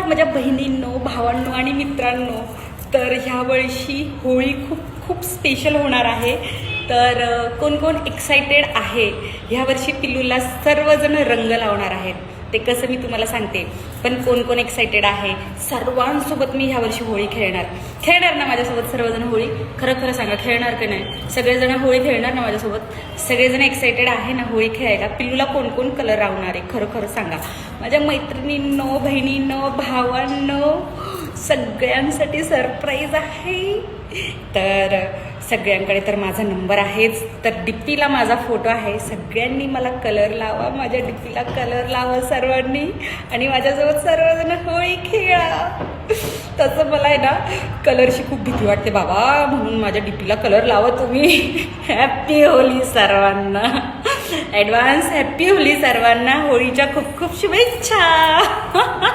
माझ्या बहिणींनो, भावांनो आणि मित्रांनो, तर ह्या वर्षी होळी खूप खूप स्पेशल होणार आहे. तर कोण कोण एक्सायटेड आहे? ह्या वर्षी पिल्लूला सर्वजण रंग लावणार आहेत. ते कसं मी तुम्हाला सांगते. पण कोण कोण एक्सायटेड आहे? सर्वांसोबत मी ह्या वर्षी होळी खेळणार ना माझ्यासोबत सर्वजण होळी? खरं खरं सांगा, खेळणार की नाही? सगळेजण होळी खेळणार ना माझ्यासोबत? सगळेजण एक्सायटेड आहे ना होळी खेळायला? पिल्लूला कोण कोण कलर लावणार आहे? खरं खरं सांगा माझ्या मैत्रिणींनो, बहिणींनो, भावांनो, सगळ्यांसाठी सरप्राईज आहे. तर सगळ्यांकडे तर माझा नंबर आहेच, तर डीपीला माझा फोटो आहे. सगळ्यांनी मला कलर लावा, माझ्या डीपीला कलर लावा सर्वांनी, आणि माझ्यासोबत सर्वजण होळी खेळा. तसं मला आहे ना कलरची खूप भीती वाटते बाबा, म्हणून माझ्या डीपीला कलर लावा तुम्ही. हॅपी होळी सर्वांना, ॲडव्हान्स हॅपी होळी सर्वांना. होळीच्या खूप खूप शुभेच्छा.